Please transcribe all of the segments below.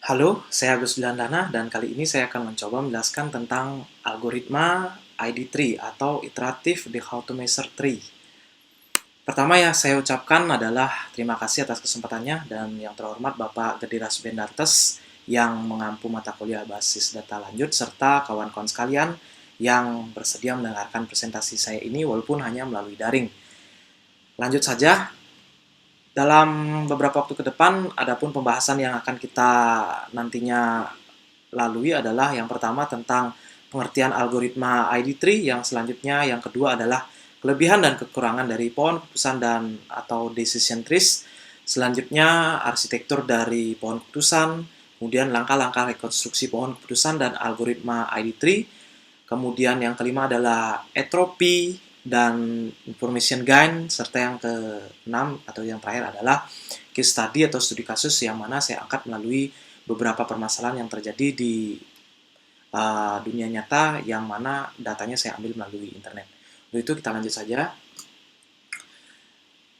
Halo, saya Agus Bilandana dan kali ini saya akan mencoba menjelaskan tentang algoritma ID3 atau Iterative Deautomator Tree. Pertama yang saya ucapkan adalah terima kasih atas kesempatannya dan yang terhormat Bapak Gediras Bendartes yang mengampu mata kuliah basis data lanjut serta kawan-kawan sekalian yang bersedia mendengarkan presentasi saya ini walaupun hanya melalui daring. Lanjut saja, dalam beberapa waktu ke depan, adapun pembahasan yang akan kita nantinya lalui adalah yang pertama tentang pengertian algoritma ID3, yang selanjutnya yang kedua adalah kelebihan dan kekurangan dari pohon keputusan dan atau decision trees, selanjutnya arsitektur dari pohon keputusan, kemudian langkah-langkah rekonstruksi pohon keputusan dan algoritma ID3, kemudian yang kelima adalah entropi dan information gain, serta yang keenam atau yang terakhir adalah case study atau studi kasus yang mana saya angkat melalui beberapa permasalahan yang terjadi di dunia nyata yang mana datanya saya ambil melalui internet. Untuk itu kita lanjut saja.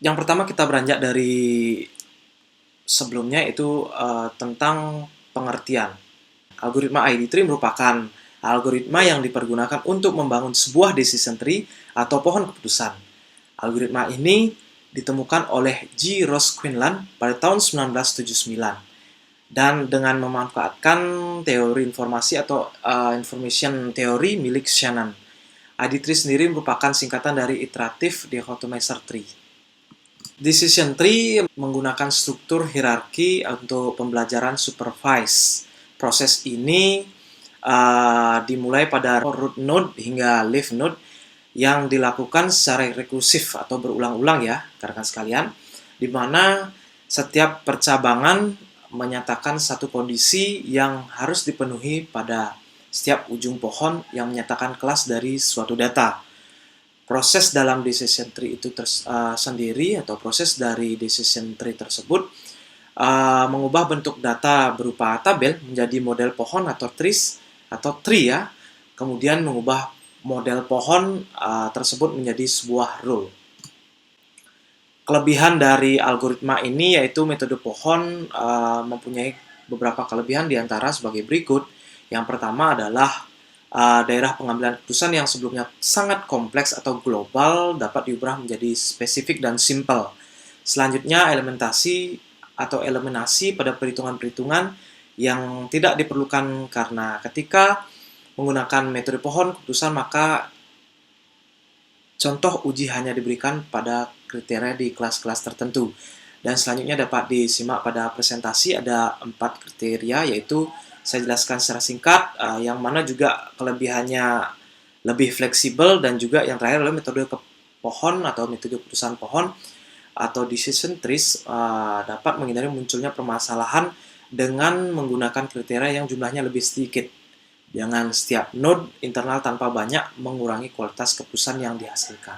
Yang pertama kita beranjak dari sebelumnya itu tentang pengertian. Algoritma ID3 merupakan algoritma yang dipergunakan untuk membangun sebuah decision tree atau pohon keputusan. Algoritma ini ditemukan oleh G. Ross Quinlan pada tahun 1979. Dan dengan memanfaatkan teori informasi atau information theory milik Shannon. ID3 sendiri merupakan singkatan dari Iterative Deautomator Tree. Decision tree menggunakan struktur hierarki untuk pembelajaran supervised. Proses ini dimulai pada root node hingga leaf node yang dilakukan secara rekursif atau berulang-ulang ya, rekan sekalian, di mana setiap percabangan menyatakan satu kondisi yang harus dipenuhi pada setiap ujung pohon yang menyatakan kelas dari suatu data. Proses dalam decision tree itu sendiri atau proses dari decision tree tersebut mengubah bentuk data berupa tabel menjadi model pohon atau trees atau tree ya, kemudian mengubah model pohon tersebut menjadi sebuah rule. Kelebihan dari algoritma ini yaitu metode pohon mempunyai beberapa kelebihan diantara sebagai berikut. Yang pertama adalah daerah pengambilan keputusan yang sebelumnya sangat kompleks atau global dapat diubah menjadi spesifik dan simple. Selanjutnya elementasi atau eliminasi pada perhitungan-perhitungan yang tidak diperlukan karena ketika menggunakan metode pohon keputusan maka contoh uji hanya diberikan pada kriteria di kelas-kelas tertentu. Dan selanjutnya dapat disimak pada presentasi ada 4 kriteria yaitu saya jelaskan secara singkat, yang mana juga kelebihannya lebih fleksibel dan juga yang terakhir adalah metode pohon atau metode keputusan pohon atau decision trees dapat menghindari munculnya permasalahan dengan menggunakan kriteria yang jumlahnya lebih sedikit. Jangan setiap node internal tanpa banyak mengurangi kualitas keputusan yang dihasilkan.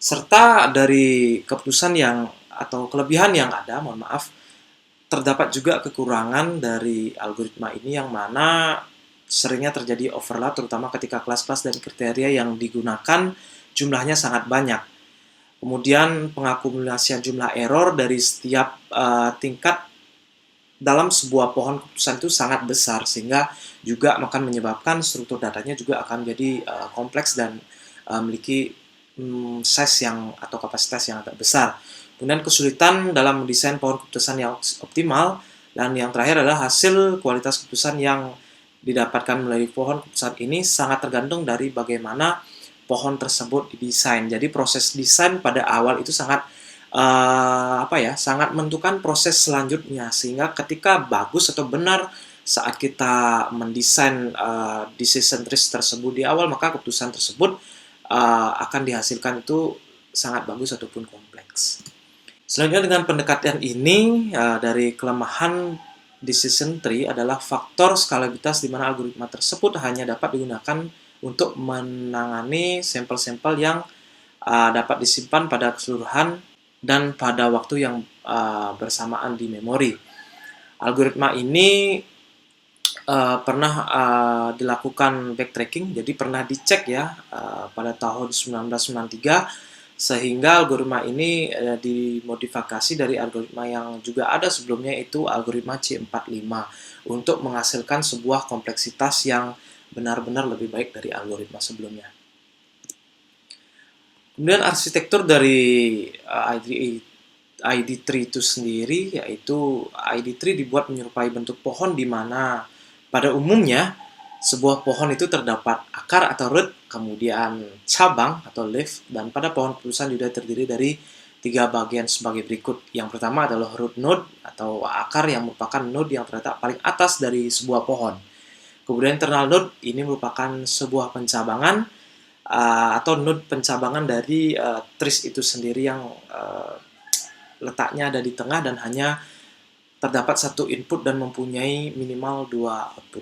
Serta dari keputusan yang atau kelebihan yang ada, mohon maaf, terdapat juga kekurangan dari algoritma ini yang mana seringnya terjadi overlap terutama ketika kelas-kelas dan kriteria yang digunakan jumlahnya sangat banyak. Kemudian pengakumulasian jumlah error dari setiap tingkat dalam sebuah pohon keputusan itu sangat besar sehingga juga akan menyebabkan struktur datanya juga akan menjadi kompleks dan memiliki size yang atau kapasitas yang agak besar. Kemudian kesulitan dalam mendesain pohon keputusan yang optimal, dan yang terakhir adalah hasil kualitas keputusan yang didapatkan melalui pohon keputusan ini sangat tergantung dari bagaimana pohon tersebut didesain. Jadi proses desain pada awal itu sangat sangat menentukan proses selanjutnya sehingga ketika bagus atau benar saat kita mendesain decision trees tersebut di awal maka keputusan tersebut akan dihasilkan itu sangat bagus ataupun kompleks. Selanjutnya dengan pendekatan ini dari kelemahan decision tree adalah faktor skalabilitas di mana algoritma tersebut hanya dapat digunakan untuk menangani sampel-sampel yang dapat disimpan pada keseluruhan dan pada waktu yang bersamaan di memori. Algoritma ini pernah dilakukan backtracking, jadi pernah dicek ya pada tahun 1993 Sehingga algoritma ini dimodifikasi dari algoritma yang juga ada sebelumnya, itu algoritma C45, untuk menghasilkan sebuah kompleksitas yang benar-benar lebih baik dari algoritma sebelumnya. Kemudian arsitektur dari ID3 itu sendiri, yaitu ID3 dibuat menyerupai bentuk pohon di mana pada umumnya sebuah pohon itu terdapat akar atau root, kemudian cabang atau leaf, dan pada pohon keputusan juga terdiri dari 3 bagian sebagai berikut. Yang pertama adalah root node atau akar, yang merupakan node yang terletak paling atas dari sebuah pohon. Kemudian internal node ini merupakan sebuah pencabangan atau node pencabangan dari trees itu sendiri, yang letaknya ada di tengah dan hanya terdapat satu input dan mempunyai minimal 2 output.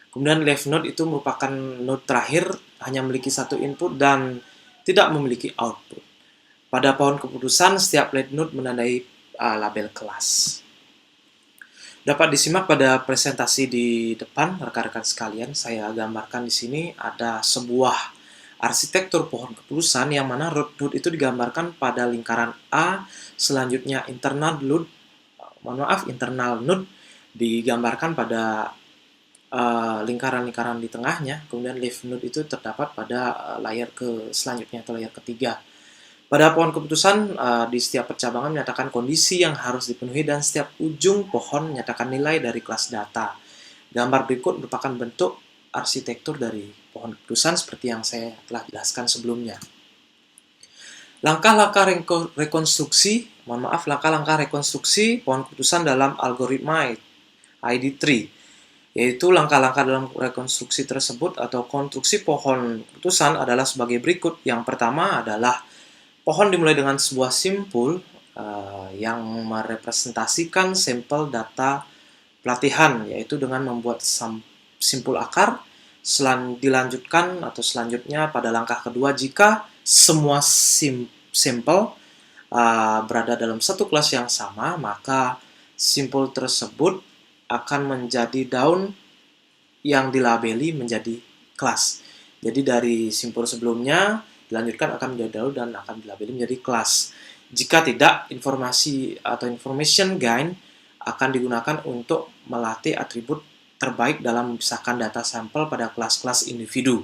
Kemudian left node itu merupakan node terakhir, hanya memiliki satu input dan tidak memiliki output. Pada pohon keputusan, setiap left node menandai label kelas. Dapat disimak pada presentasi di depan, rekan-rekan sekalian. Saya gambarkan di sini ada sebuah arsitektur pohon keputusan yang mana root node itu digambarkan pada lingkaran A, selanjutnya internal node digambarkan pada lingkaran-lingkaran di tengahnya, kemudian leaf node itu terdapat pada layer selanjutnya atau layer ketiga. Pada pohon keputusan, di setiap percabangan menyatakan kondisi yang harus dipenuhi dan setiap ujung pohon menyatakan nilai dari kelas data. Gambar berikut merupakan bentuk arsitektur dari pohon keputusan seperti yang saya telah jelaskan sebelumnya. Langkah-langkah rekonstruksi pohon keputusan dalam algoritma ID3, yaitu langkah-langkah dalam rekonstruksi tersebut atau konstruksi pohon keputusan adalah sebagai berikut. Yang pertama adalah pohon dimulai dengan sebuah simpul yang merepresentasikan sampel data pelatihan, yaitu dengan membuat simpul akar. Dilanjutkan atau selanjutnya pada langkah kedua, jika semua sampel berada dalam satu kelas yang sama, maka simpul tersebut akan menjadi daun yang dilabeli menjadi kelas. Jadi dari simpul sebelumnya dilanjutkan akan menjadi daun dan akan dilabeli menjadi kelas. Jika tidak, informasi atau information gain akan digunakan untuk melatih atribut terbaik dalam memisahkan data sampel pada kelas-kelas individu.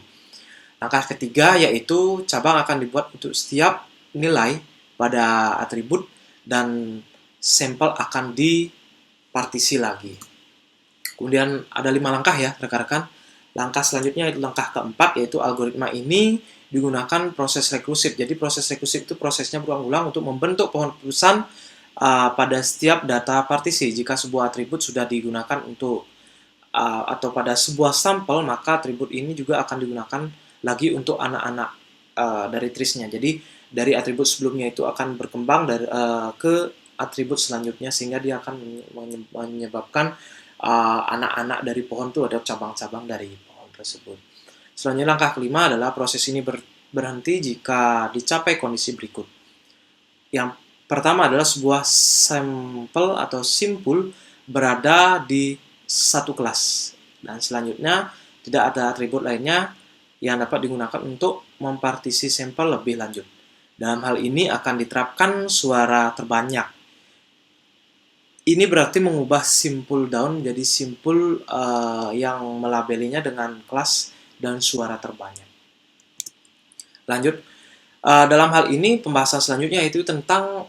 Langkah ketiga yaitu cabang akan dibuat untuk setiap nilai pada atribut dan sampel akan dipartisi lagi. Kemudian ada 5 langkah ya rekan-rekan. Langkah selanjutnya yaitu langkah keempat, yaitu algoritma ini digunakan proses rekursif. Jadi proses rekursif itu prosesnya berulang-ulang untuk membentuk pohon keputusan pada setiap data partisi. Jika sebuah atribut sudah digunakan untuk atau pada sebuah sampel, maka atribut ini juga akan digunakan lagi untuk anak-anak dari trees-nya. Jadi dari atribut sebelumnya itu akan berkembang ke atribut selanjutnya, sehingga dia akan menyebabkan anak-anak dari pohon itu ada cabang-cabang dari pohon tersebut. Selanjutnya langkah kelima adalah proses ini berhenti jika dicapai kondisi berikut. Yang pertama adalah sebuah sampel atau simpul berada di satu kelas, dan selanjutnya tidak ada atribut lainnya yang dapat digunakan untuk mempartisi sampel lebih lanjut. Dalam hal ini akan diterapkan suara terbanyak. Ini berarti mengubah simpul daun menjadi simpul yang melabelinya dengan kelas dan suara terbanyak. Lanjut, dalam hal ini pembahasan selanjutnya yaitu tentang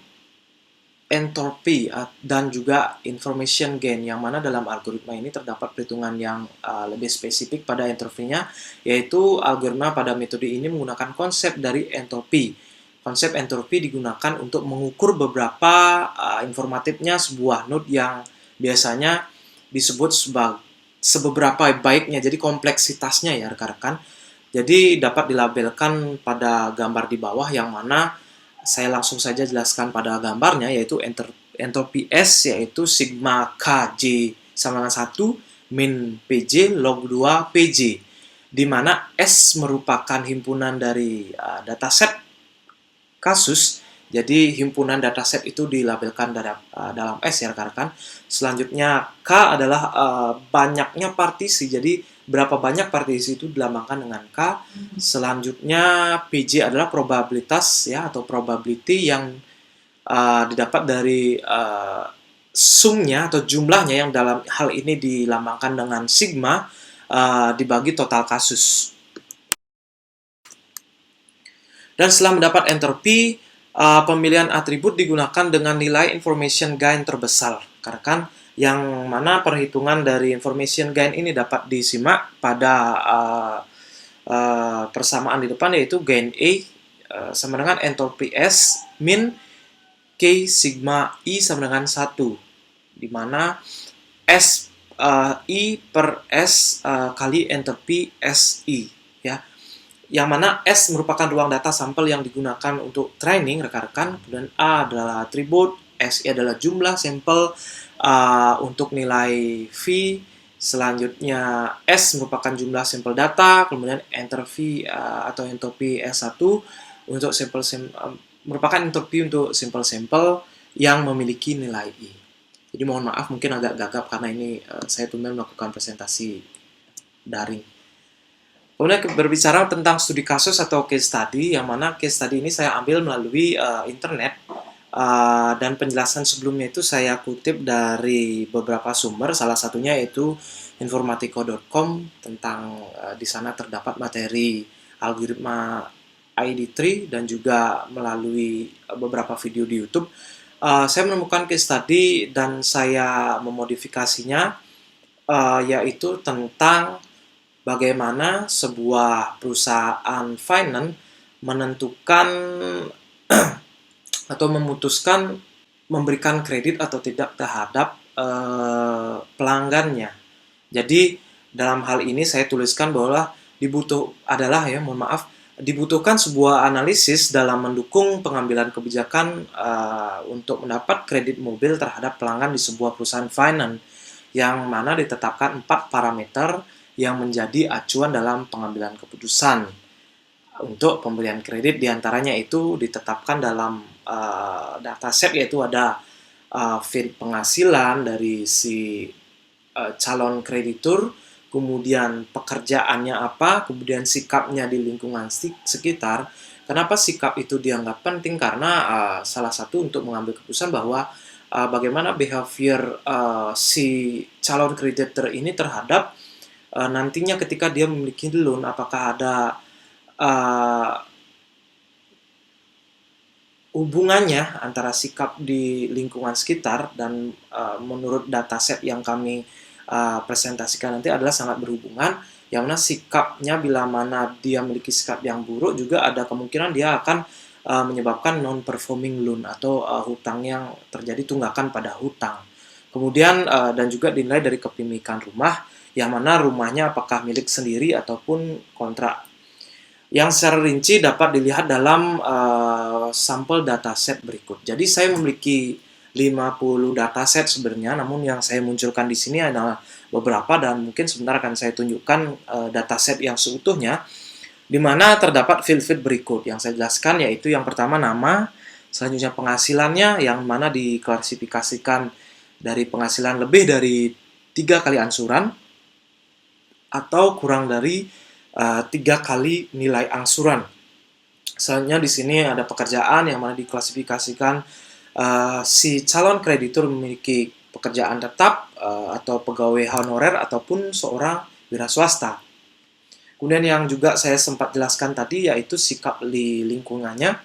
entropy dan juga information gain, yang mana dalam algoritma ini terdapat perhitungan yang lebih spesifik pada entropinya, yaitu algoritma pada metode ini menggunakan konsep dari entropy. Konsep entropi digunakan untuk mengukur beberapa informatifnya sebuah node yang biasanya disebut seberapa baiknya, jadi kompleksitasnya ya rekan-rekan. Jadi dapat dilabelkan pada gambar di bawah, yang mana saya langsung saja jelaskan pada gambarnya, yaitu entropi S yaitu sigma KJ sama dengan 1 min PJ log 2 PJ, di mana S merupakan himpunan dari dataset kasus. Jadi himpunan dataset itu dilabelkan dalam S ya rekan-rekan. Selanjutnya K adalah banyaknya partisi. Jadi berapa banyak partisi itu dilambangkan dengan K. Selanjutnya PJ adalah probabilitas ya, atau probability yang didapat dari sumnya atau jumlahnya, yang dalam hal ini dilambangkan dengan sigma, dibagi total kasus. Dan setelah mendapat entropi, pemilihan atribut digunakan dengan nilai information gain terbesar. Karena kan yang mana perhitungan dari information gain ini dapat disimak pada persamaan di depan, yaitu gain A sama dengan entropy S min K sigma I sama dengan 1, di mana S I per S kali entropy SI ya. Yang mana S merupakan ruang data sampel yang digunakan untuk training rekan-rekan, kemudian A adalah atribut, SI adalah jumlah sampel untuk nilai V, selanjutnya S merupakan jumlah sampel data, kemudian enter V atau entropy S1 untuk merupakan entropy untuk sampel-sampel yang memiliki nilai I. Jadi mohon maaf mungkin agak gagap karena ini saya tumben melakukan presentasi daring. Kemudian berbicara tentang studi kasus atau case study, yang mana case study ini saya ambil melalui internet, dan penjelasan sebelumnya itu saya kutip dari beberapa sumber, salah satunya yaitu informatico.com, tentang di sana terdapat materi algoritma ID3 dan juga melalui beberapa video di YouTube. Saya menemukan case study dan saya memodifikasinya, yaitu tentang bagaimana sebuah perusahaan finance menentukan atau memutuskan memberikan kredit atau tidak terhadap pelanggannya. Jadi dalam hal ini saya tuliskan bahwa dibutuhkan sebuah analisis dalam mendukung pengambilan kebijakan untuk mendapat kredit mobil terhadap pelanggan di sebuah perusahaan finance, yang mana ditetapkan 4 parameter yang menjadi acuan dalam pengambilan keputusan untuk pemberian kredit. Diantaranya itu ditetapkan dalam dataset, yaitu ada feed penghasilan dari si calon kreditur, kemudian pekerjaannya apa, kemudian sikapnya di lingkungan sekitar. Kenapa sikap itu dianggap penting? Karena salah satu untuk mengambil keputusan bahwa bagaimana behavior si calon kreditur ini terhadap nantinya ketika dia memiliki loan, apakah ada hubungannya antara sikap di lingkungan sekitar, dan menurut dataset yang kami presentasikan nanti adalah sangat berhubungan, yang mana sikapnya bila mana dia memiliki sikap yang buruk, juga ada kemungkinan dia akan menyebabkan non-performing loan atau hutang yang terjadi tunggakan pada hutang. Kemudian dan juga dinilai dari kepemilikan rumah, yang mana rumahnya apakah milik sendiri ataupun kontrak, yang secara rinci dapat dilihat dalam sampel dataset berikut. Jadi saya memiliki 50 dataset sebenarnya, namun yang saya munculkan di sini adalah beberapa, dan mungkin sebentar akan saya tunjukkan dataset yang seutuhnya, di mana terdapat field berikut yang saya jelaskan, yaitu yang pertama nama, selanjutnya penghasilannya, yang mana diklasifikasikan dari penghasilan lebih dari 3 kali angsuran atau kurang dari 3 kali nilai angsuran. Selanjutnya di sini ada pekerjaan, yang mana diklasifikasikan si calon kreditur memiliki pekerjaan tetap atau pegawai honorer ataupun seorang wira swasta. Kemudian yang juga saya sempat jelaskan tadi yaitu sikap di lingkungannya,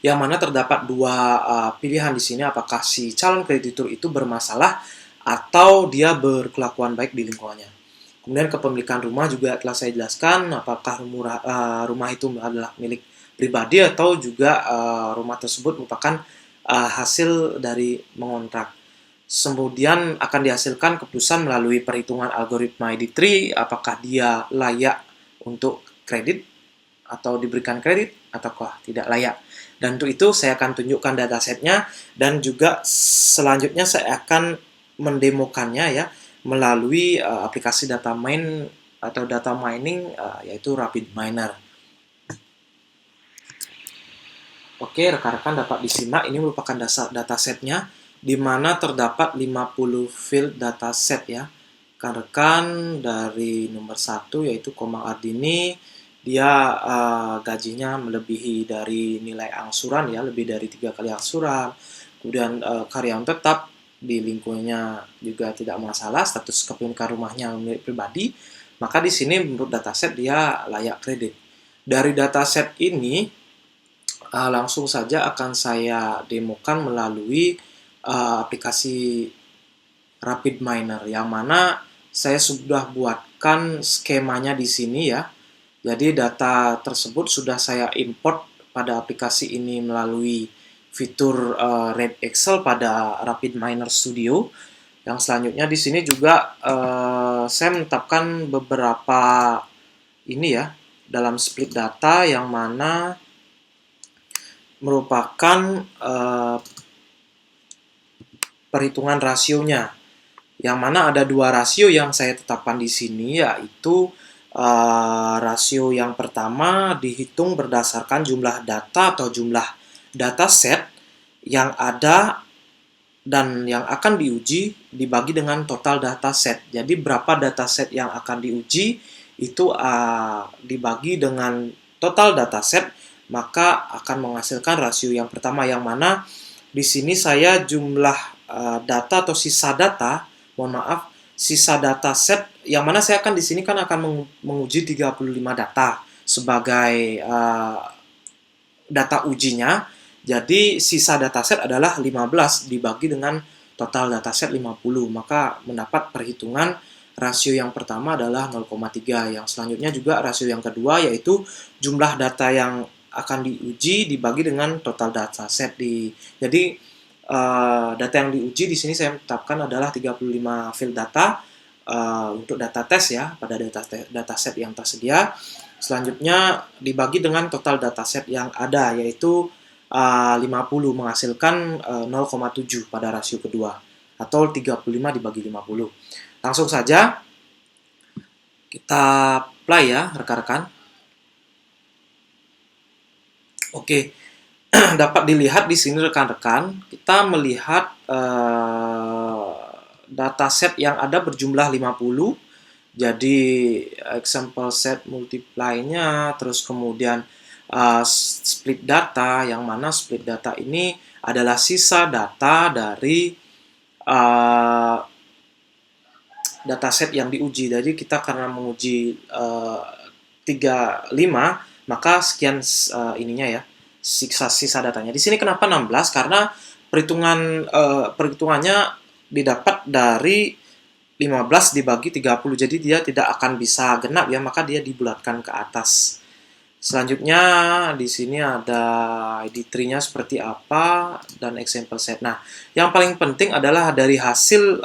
yang mana terdapat 2 pilihan di sini, apakah si calon kreditur itu bermasalah atau dia berkelakuan baik di lingkungannya. Kemudian kepemilikan rumah juga telah saya jelaskan, apakah rumah itu adalah milik pribadi atau juga rumah tersebut merupakan hasil dari mengontrak. Kemudian akan dihasilkan keputusan melalui perhitungan algoritma ID3, apakah dia layak untuk kredit atau diberikan kredit ataukah tidak layak. Dan untuk itu saya akan tunjukkan datasetnya, dan juga selanjutnya saya akan mendemokannya ya, melalui aplikasi data mine atau data mining, yaitu RapidMiner. Oke, rekan-rekan dapat disimak, ini merupakan datasetnya, di mana terdapat 50 field dataset ya. rekan-rekan dari nomor 1 yaitu Komang Ardini, dia gajinya melebihi dari nilai angsuran ya, lebih dari 3 kali angsuran. Kemudian karyawan tetap di lingkungannya juga tidak masalah, status kepemilikan rumahnya milik pribadi, maka di sini menurut dataset dia layak kredit. Dari dataset ini langsung saja akan saya demokan melalui aplikasi RapidMiner, yang mana saya sudah buatkan skemanya di sini ya. Jadi data tersebut sudah saya import pada aplikasi ini melalui fitur Red Excel pada RapidMiner Studio. Yang selanjutnya di sini juga saya menetapkan beberapa ini ya dalam split data, yang mana merupakan perhitungan rasionya. Yang mana ada 2 rasio yang saya tetapkan di sini, yaitu rasio yang pertama dihitung berdasarkan jumlah data atau jumlah dataset yang ada dan yang akan diuji dibagi dengan total dataset. Jadi berapa dataset yang akan diuji itu dibagi dengan total dataset, maka akan menghasilkan rasio yang pertama, yang mana di sini saya jumlah data atau sisa data, sisa dataset, yang mana saya akan di sini kan akan menguji 35 data sebagai data ujinya. Jadi sisa dataset adalah 15 dibagi dengan total dataset 50, maka mendapat perhitungan rasio yang pertama adalah 0,3. Yang selanjutnya juga rasio yang kedua, yaitu jumlah data yang akan diuji dibagi dengan total dataset. Jadi data yang diuji di sini saya tetapkan adalah 35 field data untuk data tes ya, pada dataset yang tersedia. Selanjutnya dibagi dengan total dataset yang ada, yaitu 50, menghasilkan 0,7 pada rasio kedua, atau 35 dibagi 50. Langsung saja kita play ya rekan-rekan. Oke. Dapat dilihat di sini rekan-rekan, kita melihat dataset yang ada berjumlah 50. Jadi example set multiply-nya, terus kemudian split data, yang mana split data ini adalah sisa data dari dataset yang diuji. Jadi kita karena menguji 35, maka sekian ininya ya, sisa datanya. Di sini kenapa 16? Karena perhitungannya didapat dari 15 dibagi 30. Jadi dia tidak akan bisa genap ya, maka dia dibulatkan ke atas. Selanjutnya di sini ada ID tree-nya seperti apa dan example set. Nah, yang paling penting adalah dari hasil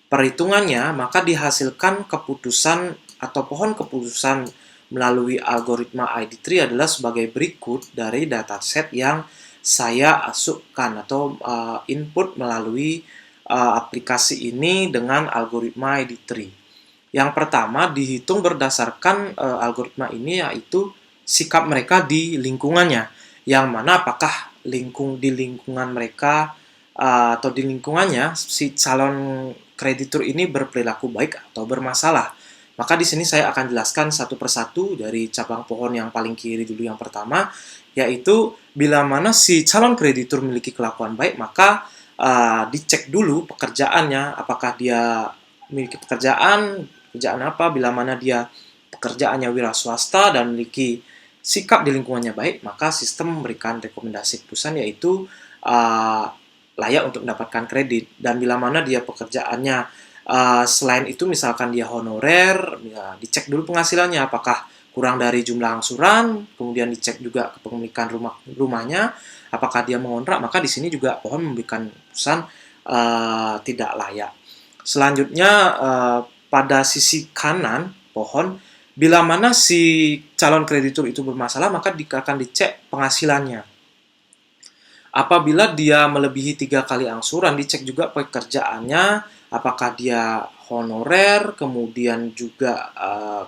perhitungannya, maka dihasilkan keputusan atau pohon keputusan melalui algoritma ID tree adalah sebagai berikut dari dataset yang saya masukkan atau input melalui aplikasi ini dengan algoritma ID tree. Yang pertama dihitung berdasarkan algoritma ini, yaitu sikap mereka di lingkungannya, yang mana apakah di lingkungan mereka atau di lingkungannya si calon kreditur ini berperilaku baik atau bermasalah. Maka di sini saya akan jelaskan satu persatu dari cabang pohon yang paling kiri dulu. Yang pertama, yaitu bila mana si calon kreditur memiliki kelakuan baik, maka dicek dulu pekerjaannya, apakah dia memiliki pekerjaan apa, bila mana dia pekerjaannya wira swasta dan memiliki sikap di lingkungannya baik, maka sistem memberikan rekomendasi keputusan, yaitu layak untuk mendapatkan kredit. Dan bila mana dia pekerjaannya selain itu, misalkan dia honorer, ya, dicek dulu penghasilannya, apakah kurang dari jumlah angsuran, kemudian dicek juga kepemilikan rumahnya, apakah dia mengontrak, maka di sini juga pohon memberikan keputusan tidak layak. Selanjutnya pada sisi kanan pohon, bila mana si calon kreditur itu bermasalah, maka akan dicek penghasilannya. Apabila dia melebihi 3 kali angsuran, dicek juga pekerjaannya, apakah dia honorer, kemudian juga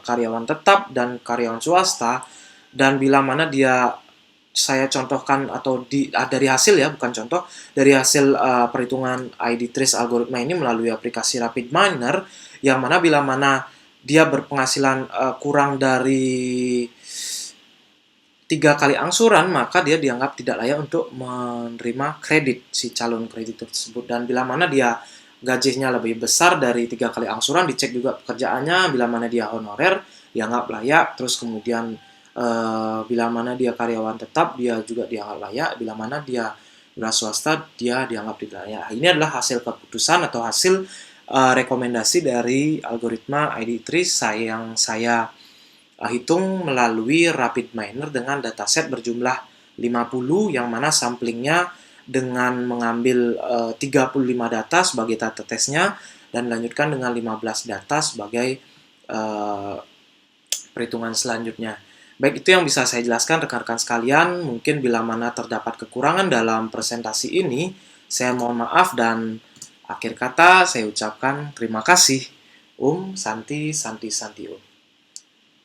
karyawan tetap dan karyawan swasta. Dan bila mana dia saya contohkan atau dari hasil ya, bukan contoh, dari hasil perhitungan ID Trace algoritma ini melalui aplikasi RapidMiner, yang mana bila mana dia berpenghasilan kurang dari 3 kali angsuran, maka dia dianggap tidak layak untuk menerima kredit si calon kreditur tersebut. Dan bila mana dia gajinya lebih besar dari 3 kali angsuran, dicek juga pekerjaannya, bila mana dia honorer, dianggap layak. Terus kemudian bila mana dia karyawan tetap, dia juga dianggap layak. Bila mana dia wira swasta, dia dianggap tidak layak. Ini adalah hasil keputusan atau hasil rekomendasi dari algoritma ID3 yang saya hitung melalui RapidMiner dengan dataset berjumlah 50, yang mana samplingnya dengan mengambil 35 data sebagai data tesnya dan lanjutkan dengan 15 data sebagai perhitungan selanjutnya. Baik, itu yang bisa saya jelaskan rekan-rekan sekalian. Mungkin bila mana terdapat kekurangan dalam presentasi ini, saya mohon maaf, dan akhir kata saya ucapkan terima kasih. Santi, Santi, Santi,